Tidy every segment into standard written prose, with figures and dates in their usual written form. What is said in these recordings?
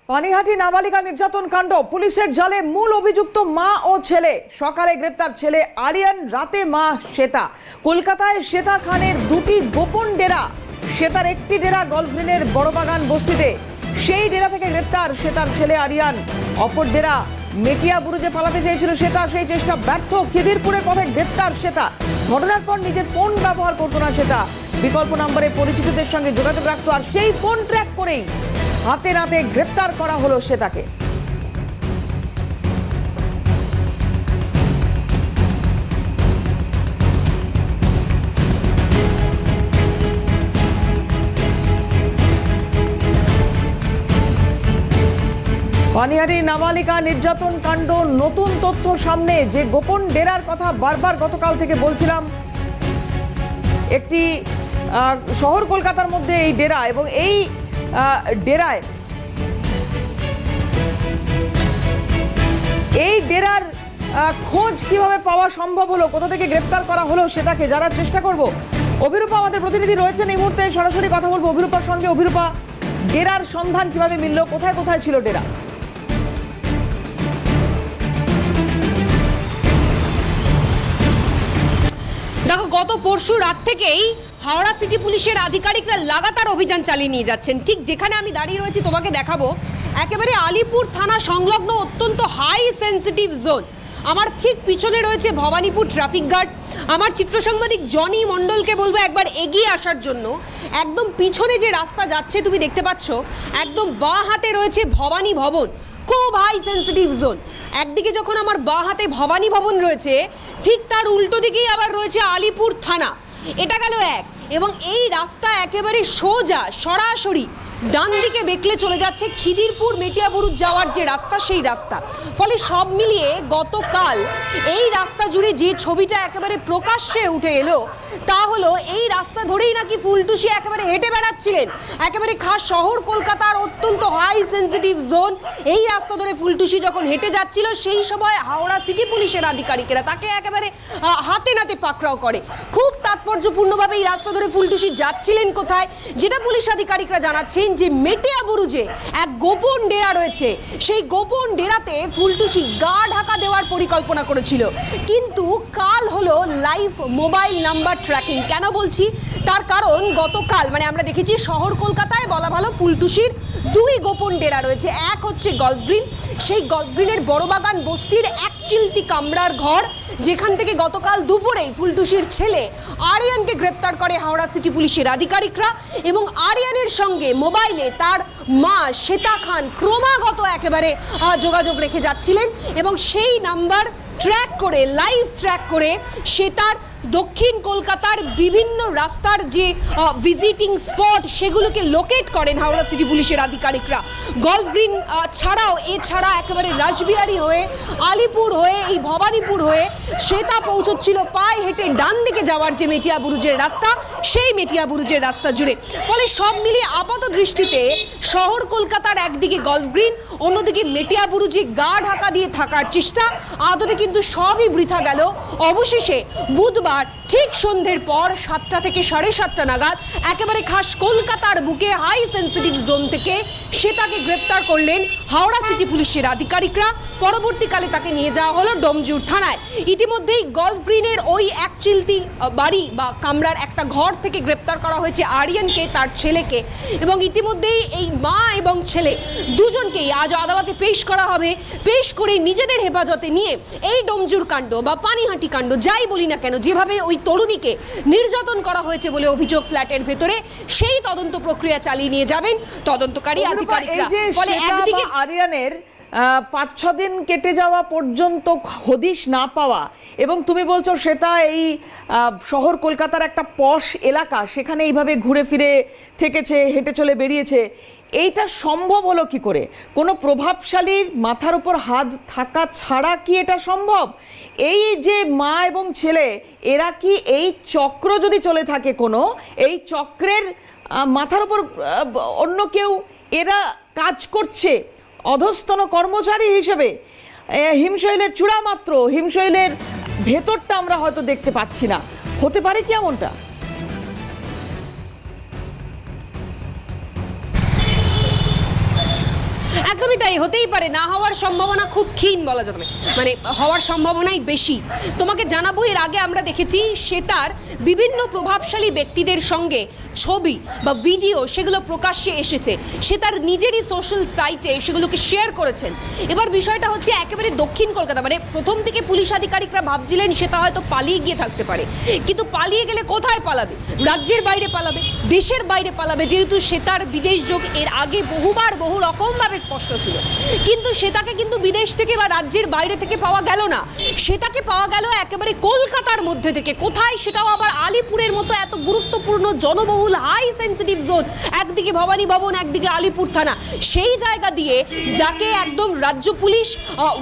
পানিহাটি নাবালিকা নির্যাতন কাণ্ড, পুলিশের জালে মূল অভিযুক্ত মা ও ছেলে। সকালে গ্রেপ্তার ছেলে আরিয়ান, রাতে মা শ্বেতা। কলকাতায় শ্বেতা খানের দুটি গোপন ডেরা। শ্বেতার একটি ডেরা গলফগ্রিনের বড়বাগান বস্তিতে, সেই ডেরা থেকে গ্রেপ্তার শ্বেতার ছেলে আরিয়ান। অপর ডেরা মেটিয়াবুরুজে পালাতে চেয়েছিল শ্বেতা, সেই চেষ্টা ব্যর্থ। খিদিরপুরের পথে গ্রেপ্তার শ্বেতা। ঘটনার পর নিজের ফোন ব্যবহার করতো না শ্বেতা, বিকল্প নম্বরে পরিচিতদের সঙ্গে যোগাযোগ রাখতো, আর সেই ফোন ট্র্যাক করেই হাতে নাতে গ্রেপ্তার করা হলো শ্বেতাকে। পানিহাটি নাবালিকা নির্যাতন কাণ্ড, নতুন তথ্য সামনে। যে গোপন ডেরার কথা বারবার গতকাল থেকে বলছিলাম, একটি শহর কলকাতার মধ্যে এই ডেরা, এবং এই ডেরায় এই ডেরার খোঁজ কিভাবে পাওয়া সম্ভব হলো, কোথা থেকে গ্রেপ্তার করা হলো সেটাকে জানার চেষ্টা করব। অভিরূপা আমাদের প্রতিনিধি রয়েছেন এই মুহূর্তে, সরাসরি কথা বলবো অভিরূপার সঙ্গে। অভিরূপা, ডেরার সন্ধান কিভাবে মিলল, কোথায় কোথায় ছিল ডেরা? দেখো, গত পরশু রাত থেকেই হাওড়া সিটি পুলিশের আধিকারিকরা লাগাতার অভিযান চালিয়ে নিয়ে যাচ্ছেন। ঠিক যেখানে আমি দাঁড়িয়ে রয়েছি তোমাকে দেখাবো, একেবারে আলিপুর থানা সংলগ্ন অত্যন্ত হাই সেন্সিটিভ জোন। আমার ঠিক পিছনে রয়েছে ভবানীপুর ট্রাফিক গার্ড। আমার চিত্র সাংবাদিক জনি মণ্ডলকে বলবো একবার এগিয়ে আসার জন্য। একদম পিছনে যে রাস্তা যাচ্ছে তুমি দেখতে পাচ্ছ, একদম বাঁ হাতে রয়েছে ভবানী ভবন, খুব হাই সেন্সিটিভ জোন। একদিকে যখন আমার বাঁ হাতে ভবানী ভবন রয়েছে, ঠিক তার উল্টো দিকেই আবার রয়েছে আলিপুর থানা। এটা গেল এক। এবং এই রাস্তা একেবারে সোজা সরাসরি ডান দিকে বেঁকলে চলে যাচ্ছে খিদিরপুর মেটিয়াবুরুজ যাওয়ার যে রাস্তা, সেই রাস্তা। ফলে সব মিলিয়ে গতকাল এই রাস্তা জুড়ে যে ছবিটা একেবারে প্রকাশ্যে উঠে এলো, তা হলো এই রাস্তা ধরেই নাকি ফুলটুসি একেবারে হেঁটে বেড়াচ্ছিলেন। একেবারে খাস শহর কলকাতার অত্যন্ত হাই সেন্সিটিভ জোন, এই রাস্তা ধরে ফুলটুসি যখন হেঁটে যাচ্ছিল, সেই সময় হাওড়া সিটি পুলিশের আধিকারিকেরা তাকে একেবারে হাতে নাতে পাকড়াও করে। খুব তাৎপর্যপূর্ণভাবে এই রাস্তা ধরে ফুলটুসি যাচ্ছিলেন কোথায়, যেটা পুলিশ আধিকারিকরা জানাচ্ছেন যে মেটিয়াবুরুজে এক গোপন ডেরা রয়েছে। সেই গোপন ডেরাতে ফুলটুসি গা ঢাকা দেওয়ার পরিকল্পনা করেছিল। কিন্তু কাল হলো লাইভ মোবাইল নাম্বার ট্র্যাকিং। কেন বলছি তার কারণ, গতকাল মানে আমরা দেখেছি শহর কলকাতায় বলা ভালো ফুলটুসির দুই গোপন ডেরা রয়েছে। এক হচ্ছে গলফগ্রিন, সেই গলফগ্রিনের বড়বাগান বস্তির এক চিলতি কামরার ঘর, যেখান থেকে গতকাল দুপুরেই ফুলটুসির ছেলে আরিয়ানকে গ্রেপ্তার করে হাওড়া সিটি পুলিশের আধিকারিকরা। এবং আরিয়ানের সঙ্গে মোবাইলে তার মা শ্বেতা খান ক্রমাগত একেবারে যোগাযোগ রেখে যাচ্ছিলেন, এবং সেই নাম্বার ট্র্যাক করে, লাইভ ট্র্যাক করে শ্বেতার দক্ষিণ কলকাতার বিভিন্ন রাস্তার যে ভিজিটিং স্পট, সেগুলোকে লোকেট করেন হাওড়া সিটি পুলিশের আধিকারিকরা। গলফগ্রিন ছাড়াও এছাড়া একেবারে রাসবিহারী হয়ে, আলিপুর হয়ে, এই ভবানীপুর হয়ে শ্বেতা পৌঁছচ্ছিল পায়ে হেঁটে ডান দিকে যাওয়ার যে মেটিয়াবুরুজের রাস্তা, সেই মেটিয়াবুরুজের রাস্তা জুড়ে। ফলে সব মিলিয়ে আপাত দৃষ্টিতে শহর কলকাতার একদিকে গলফগ্রিন, অন্যদিকে মেটিয়াবুরুজে গা ঢাকা দিয়ে থাকার চেষ্টা, আদতে কিন্তু সবই বৃথা গেল। অবশেষে বুধবার ঠিক সন্ধ্যের পর 7টা থেকে 7:30 নাগাদ একেবারে খাস কলকাতার বুকে হাই সেন্সিটিভ জোন থেকে শ্বেতাকে গ্রেপ্তার করলেন হাওড়া সিটি পুলিশের আধিকারিকরা। পরবর্তীকালে তাকে নিয়ে যাওয়া হলো ডোমজুর থানায়। ইতিমধ্যেই গলফগ্রিনের ওই এক চিলতি বাড়ি বা কামরার একটা ঘর থেকে গ্রেপ্তার করা হয়েছে আরিয়ানকে, তার ছেলেকে। এবং ইতিমধ্যেই এই মা এবং ছেলে দুজনকেই আজ আদালতে পেশ করা হবে। পেশ করে নিজেদের হেফাজতে নিয়ে এই ডোমজুর কাণ্ড বা পানিহাটি কাণ্ড যাই বলি না কেন, যেভাবে ওই তরুণীকে নির্যাতন করা হয়েছে বলে অভিযোগ ফ্ল্যাটের ভেতরে, সেই তদন্ত প্রক্রিয়া চালিয়ে নিয়ে যাবেন তদন্তকারী আধিকারিকরা। ফলে একদিকে আরিয়ানের 5-6 দিন কেটে যাওয়া পর্যন্ত হদিশ না পাওয়া, এবং তুমি বলছো শ্বেতা এই শহর কলকাতার একটা পশ এলাকা, সেখানে এইভাবে ঘুরে ফিরে থেকেছে, হেঁটে চলে বেরিয়েছে, এইটা সম্ভব হলো কি করে? কোনো প্রভাবশালীর মাথার উপর হাত থাকা ছাড়া কি এটা সম্ভব? এই যে মা এবং ছেলে, এরা কি এই চক্র যদি চলে থাকে কোনো, এই চক্রের মাথার উপর অন্য কেউ এরা কাজ করছে অধস্তন কর্মচারী হিসেবে? হিমশৈলের চূড়া মাত্র, হিমশৈলের ভেতরটা আমরা হয়তো দেখতে পাচ্ছি না। হতে পারে কি এমনটা? একদমই তাই, হতেই পারে, না হওয়ার সম্ভাবনা খুব ক্ষীণ বলা যাবে, মানে হওয়ার সম্ভাবনাই বেশি। তোমাকে জানাবো, এর আগে আমরা দেখেছি শ্বেতার বিভিন্ন প্রভাবশালী ব্যক্তিদের সঙ্গে ছবি বা ভিডিও সেগুলো প্রকাশ্যে এসেছে, সে তার নিজেরই সোশ্যাল সাইটে সেগুলোকে শেয়ার করেছেন। এবার বিষয়টা হচ্ছে একেবারে দক্ষিণ কলকাতা, মানে প্রথম থেকে পুলিশ আধিকারিকরা ভাবছিলেন সেটা হয়তো পালিয়ে গিয়ে থাকতে পারে, কিন্তু পালিয়ে গেলে কোথায় পালাবে? রাজ্যের বাইরে পালাবে, দেশের বাইরে পালাবে, যেহেতু শ্বেতার বিদেশ যোগ এর আগে বহুবার বহু রকমভাবে স্পষ্ট ছিল। কিন্তু শ্বেতাকে কিন্তু বিদেশ থেকে বা রাজ্যের বাইরে থেকে পাওয়া গেল না, শ্বেতাকে পাওয়া গেল একেবারে কলকাতার মধ্যে থেকে। কোথায়? সেটাও আবার আলিপুরের মতো এত গুরুত্বপূর্ণ জনবহুল হাই সেন্সিটিভ জোন, একদিকে ভবানী ভবন, একদিকে আলিপুর থানা, সেই জায়গা দিয়ে যাকে একদম রাজ্য পুলিশ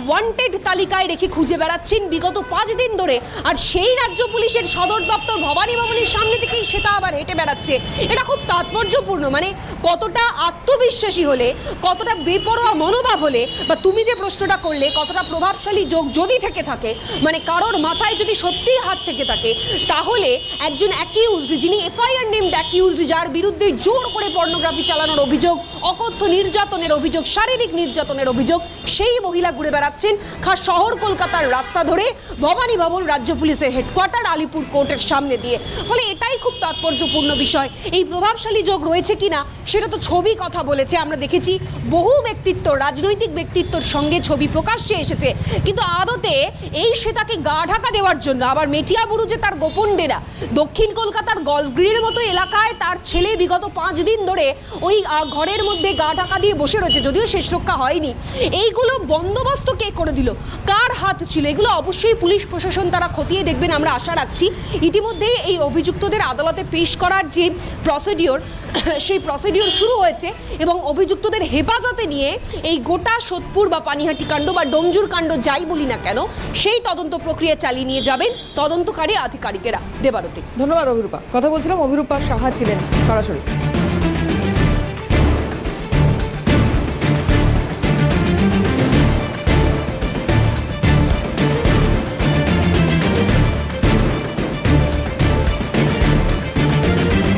ওয়ান্টেড তালিকায় রেখে খুঁজে বেড়াচ্ছেন বিগত 5 দিন ধরে, আর সেই রাজ্য পুলিশের সদর দপ্তর ভবানী ভবনের সামনে থেকেই সেটা আবার হেঁটে বেড়াচ্ছে। এটা খুব তাৎপর্যপূর্ণ, মানে কতটা আত্মবিশ্বাসী হলে, কতটা বেপরোয়া মনোভাব হলে, বা তুমি যে প্রশ্নটা করলে কতটা প্রভাবশালী যোগ যদি থেকে থাকে, মানে কারোর মাথায় যদি সত্যিই হাত থেকে থাকে, তাহলে একজন অ্যাকিউজড, যিনি এফআইআর নেমড অ্যাকিউজড, যার বিরুদ্ধে জোর করে পর্নোগ্রাফি চালানোর অভিযোগ, অকথ্য নির্যাতনের অভিযোগ, শারীরিক নির্যাতনের অভিযোগ, সেই মহিলা ঘুরে বেড়াচ্ছেন খাস শহর কলকাতার রাস্তা ধরে ভবানী ভবন রাজ্য পুলিশের হেডকোয়ার্টার আলিপুর কোর্টের সামনে দিয়ে। ফলে এটাই খুব তাৎপর্যপূর্ণ বিষয়। এই প্রভাবশালী যোগ রয়েছে কিনা সেটা তো ছবি কথা বলেছে, আমরা দেখেছি বহু ব্যক্তিত্ব, রাজনৈতিক ব্যক্তিত্বর সঙ্গে ছবি প্রকাশ্যে এসেছে, কিন্তু আদতে এই শ্বেতাকে গা ঢাকা দেওয়ার জন্য আবার মেটিয়াবুরুজে তার গোপন ডেরা, দক্ষিণ কলকাতার গলগ্রিনের মতো এলাকায় তার ছেলে বিগত 5 দিন ধরে ওই ঘরের মধ্যে গা ঢাকা দিয়ে বসে রয়েছে, যদিও শেষ রক্ষা হয়নি। এইগুলো বন্দোবস্ত কে করে দিল? কার হাত ছিল? এগুলো অবশ্যই পুলিশ প্রশাসন তারা খতিয়ে দেখবেন, আমরা আশা রাখছি। ইতিমধ্যে এই অভিযুক্তদের আদালতে পেশ করার যে প্রসিডিওর, সেই প্রসিডিওর শুরু হয়েছে এবং অভিযুক্তদের হেফাজতে নিয়ে এই গোটা সোদপুর বা পানিহাটি কাণ্ড বা ডোমজুর কাণ্ড যাই বলি না কেন, সেই তদন্ত প্রক্রিয়া চালিয়ে নিয়ে যাবেন তদন্তকারী আধিকারিকেরা। দেবারতী, ধন্যবাদ অভিরূপা। কথা বলছিলাম, অভিরূপা সাহা ছিলেন সরাসরি।